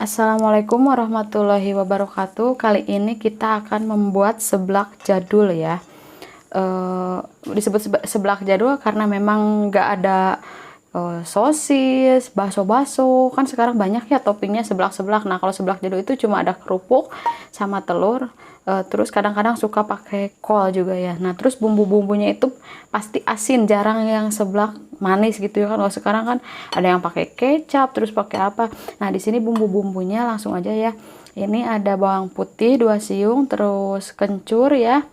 Assalamualaikum warahmatullahi wabarakatuh. Kali ini kita akan membuat seblak jadul ya. Disebut seblak jadul karena memang nggak ada sosis, bakso-bakso. Kan sekarang banyak ya toppingnya seblak-seblak. Nah kalau seblak jadul itu cuma ada kerupuk sama telur. Terus kadang-kadang suka pakai kol juga ya. Nah terus bumbu-bumbunya itu pasti asin, jarang yang seblak manis gitu ya kan. Kalau sekarang kan ada yang pakai kecap, terus pakai apa. Nah di sini bumbu-bumbunya langsung aja ya. Ini ada bawang putih 2 siung, terus kencur ya.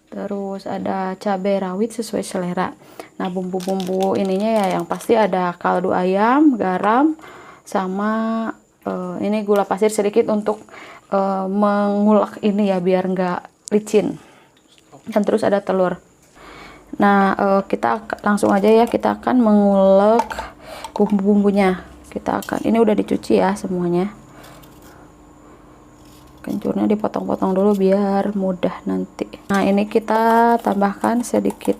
Terus ada cabai rawit sesuai selera. Nah bumbu-bumbu ininya ya yang pasti ada kaldu ayam, garam, sama ini gula pasir sedikit untuk mengulek ini ya biar nggak licin. Dan terus ada telur. Nah kita langsung aja ya, kita akan mengulek bumbu-bumbunya. Ini udah dicuci ya semuanya. Kencurnya dipotong-potong dulu biar mudah nanti. Nah ini kita tambahkan sedikit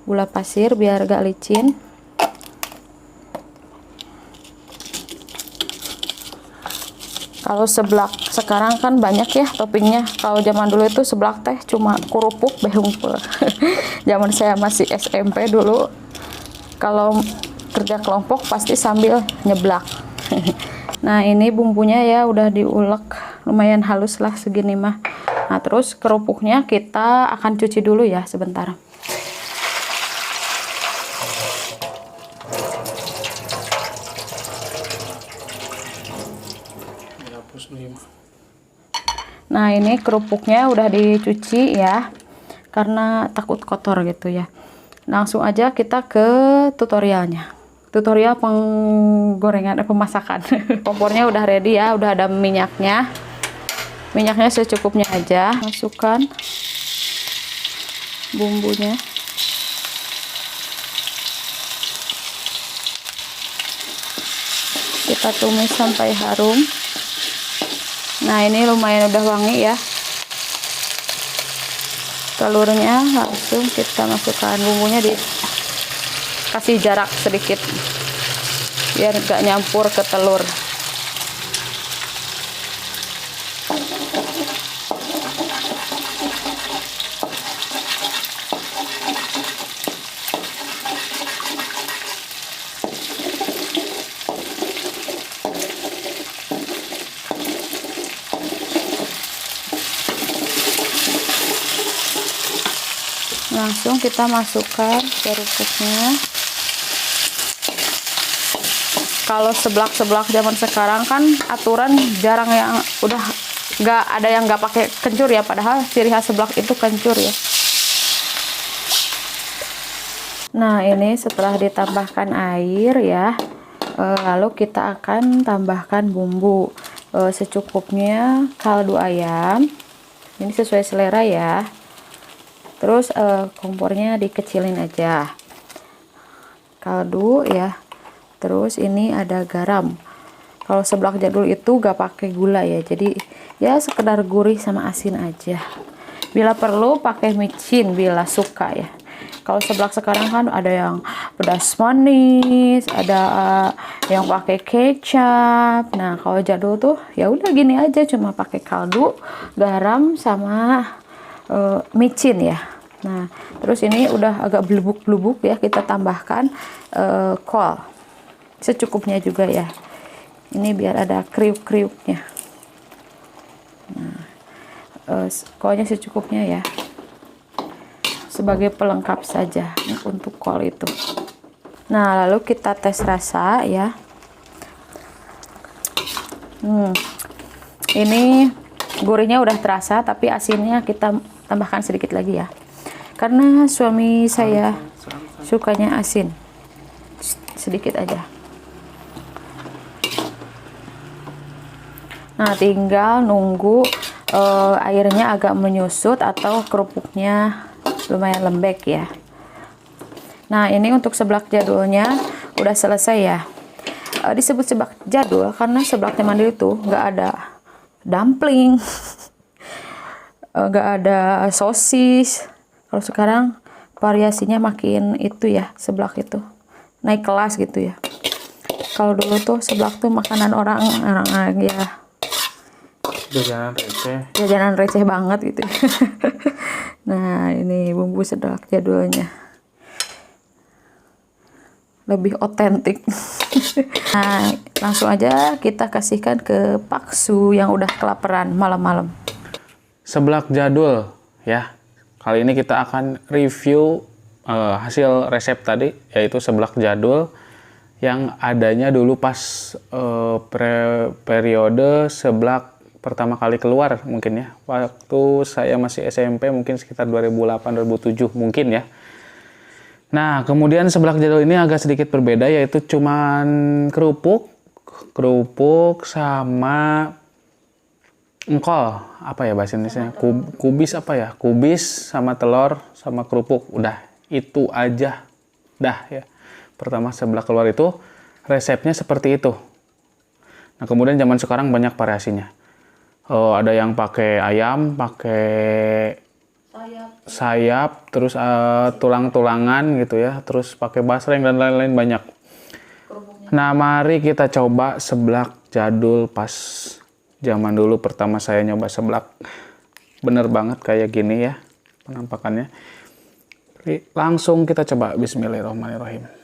gula pasir biar gak licin. Kalau seblak sekarang kan banyak ya toppingnya. Kalau zaman dulu itu seblak teh cuma kerupuk behungkul. Zaman saya masih SMP dulu, kalau kerja kelompok pasti sambil nyeblak. Nah ini bumbunya ya udah diulek lumayan halus lah segini mah. Nah terus kerupuknya kita akan cuci dulu ya sebentar. Nah ini kerupuknya udah dicuci ya, karena takut kotor gitu ya. Langsung aja kita ke tutorialnya. Tutorial penggorengan pemasakan. Kompornya udah ready ya, udah ada minyaknya. Minyaknya secukupnya aja. Masukkan bumbunya. Kita tumis sampai harum. Nah ini lumayan udah wangi ya. Telurnya langsung kita masukkan, bumbunya dikasih jarak sedikit biar gak nyampur ke telur. Langsung kita masukkan kerupuknya. Kalau seblak-seblak zaman sekarang kan aturan jarang yang udah nggak ada yang nggak pakai kencur ya, padahal ciri khas seblak itu kencur ya. Nah ini setelah ditambahkan air ya, lalu kita akan tambahkan bumbu secukupnya, kaldu ayam ini sesuai selera ya. Terus kompornya dikecilin aja, kaldu ya. Terus ini ada garam. Kalau seblak jadul itu gak pakai gula ya, jadi ya sekedar gurih sama asin aja. Bila perlu pakai micin bila suka ya. Kalau seblak sekarang kan ada yang pedas manis, ada yang pakai kecap. Nah kalau jadul tuh ya udah gini aja, cuma pakai kaldu, garam sama micin ya. Nah terus ini udah agak belubuk-belubuk ya, kita tambahkan kol secukupnya juga ya, ini biar ada kriuk-kriuknya. Nah kolnya secukupnya ya, sebagai pelengkap saja untuk kol itu. Nah lalu kita tes rasa ya. Ini gurihnya udah terasa, tapi asinnya kita tambahkan sedikit lagi ya, karena suami saya sukanya asin, sedikit aja. Nah tinggal nunggu airnya agak menyusut atau kerupuknya lumayan lembek ya. Nah ini untuk seblak jadulnya udah selesai ya. Disebut seblak jadul karena seblak zaman dulu itu nggak ada dumpling, nggak ada sosis. Kalau sekarang variasinya makin itu ya, seblak itu naik kelas gitu ya. Kalau dulu tuh seblak tuh makanan orang ya jajanan receh banget gitu. Nah, ini bumbu seblak jadulnya. Lebih otentik. Nah, langsung aja kita kasihkan ke Paksu yang udah kelaparan malam-malam. Seblak jadul ya. Kali ini kita akan review hasil resep tadi, yaitu seblak jadul yang adanya dulu pas periode seblak pertama kali keluar mungkin ya. Waktu saya masih SMP mungkin sekitar 2008-2007 mungkin ya. Nah, kemudian seblak jadul ini agak sedikit berbeda, yaitu cuman kerupuk sama engkol, apa ya bahasa Indonesia? Kubis apa ya? Kubis sama telur sama kerupuk. Udah, itu aja. Dah ya. Pertama seblak keluar itu resepnya seperti itu. Nah, kemudian zaman sekarang banyak variasinya. Ada yang pakai ayam, pakai sayap, terus tulang-tulangan gitu ya, terus pakai basreng dan lain-lain banyak. Nah, mari kita coba seblak jadul pas zaman dulu pertama saya nyoba seblak. Bener banget kayak gini ya penampakannya. Langsung kita coba. Bismillahirrahmanirrahim.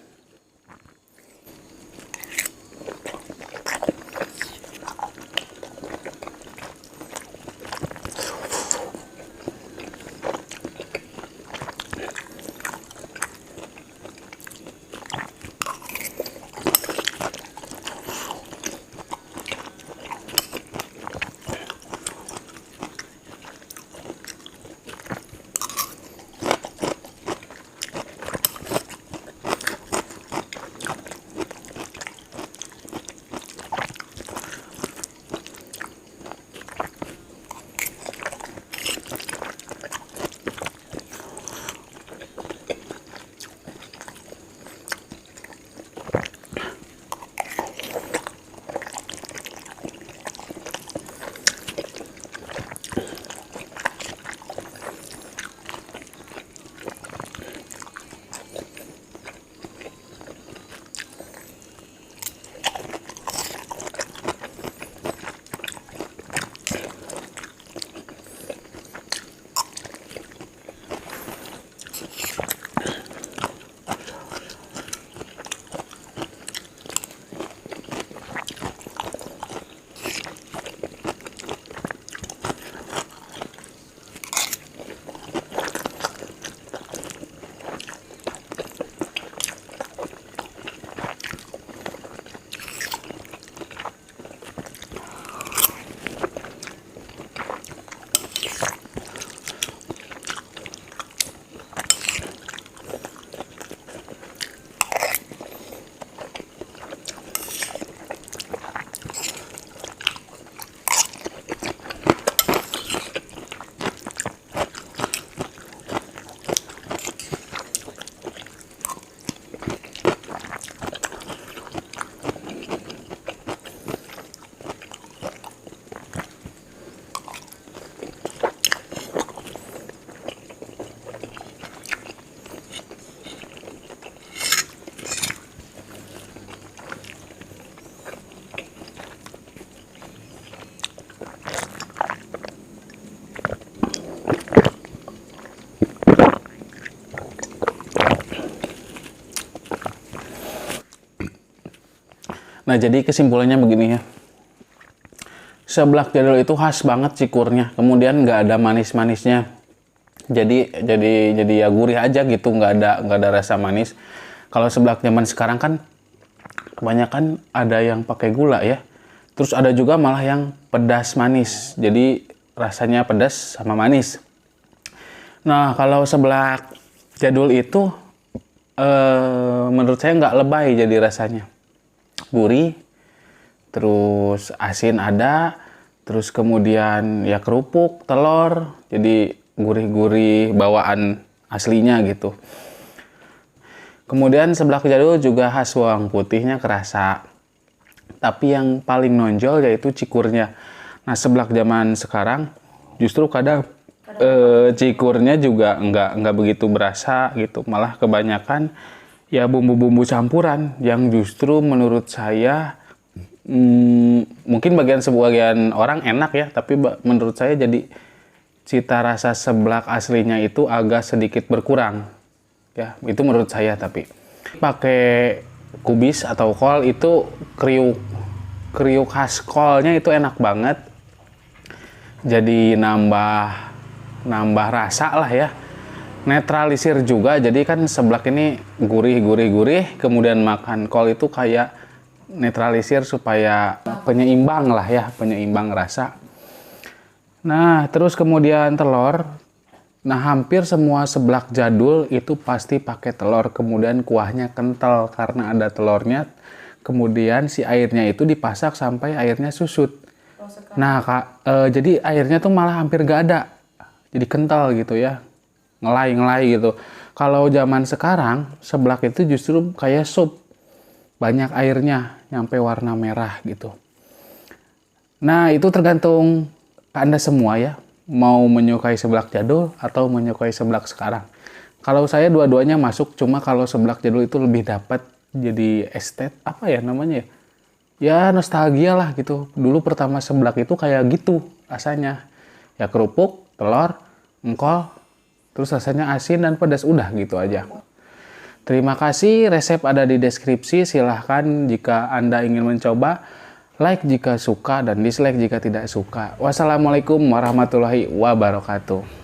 Nah, jadi kesimpulannya begini ya. Seblak jadul itu khas banget cikurnya. Kemudian nggak ada manis-manisnya. Jadi ya gurih aja gitu, nggak ada rasa manis. Kalau seblak zaman sekarang kan kebanyakan ada yang pakai gula ya. Terus ada juga malah yang pedas manis. Jadi rasanya pedas sama manis. Nah, kalau seblak jadul itu menurut saya nggak lebay jadi rasanya. Gurih, terus asin ada, terus kemudian ya kerupuk, telur, jadi gurih-gurih bawaan aslinya gitu. Kemudian seblak jadul juga khas bawang putihnya kerasa, tapi yang paling nonjol yaitu cikurnya. Nah, seblak zaman sekarang justru kadang cikurnya juga nggak begitu berasa gitu, malah kebanyakan ya bumbu-bumbu campuran yang justru menurut saya mungkin sebagian orang enak ya, tapi menurut saya jadi cita rasa seblak aslinya itu agak sedikit berkurang. Ya, itu menurut saya. Tapi pakai kubis atau kol itu kriuk khas kolnya itu enak banget. Jadi nambah rasa lah ya. Netralisir juga, jadi kan seblak ini gurih, kemudian makan kol itu kayak netralisir supaya penyeimbang lah ya, penyeimbang rasa. Nah, terus kemudian telur. Nah, hampir semua seblak jadul itu pasti pakai telur, kemudian kuahnya kental karena ada telurnya. Kemudian si airnya itu dipasak sampai airnya susut. Nah, jadi airnya tuh malah hampir gak ada. Jadi kental gitu ya. Ngelai gitu. Kalau zaman sekarang, seblak itu justru kayak sup. Banyak airnya, nyampe warna merah gitu. Nah, itu tergantung Anda semua ya. Mau menyukai seblak jadul atau menyukai seblak sekarang. Kalau saya dua-duanya masuk, cuma kalau seblak jadul itu lebih dapat jadi apa ya namanya ya? Ya nostalgia lah gitu. Dulu pertama seblak itu kayak gitu rasanya. Ya kerupuk, telur, engkol, terus rasanya asin dan pedas, udah gitu aja. Terima kasih, resep ada di deskripsi. Silahkan jika Anda ingin mencoba. Like jika suka dan dislike jika tidak suka. Wassalamualaikum warahmatullahi wabarakatuh.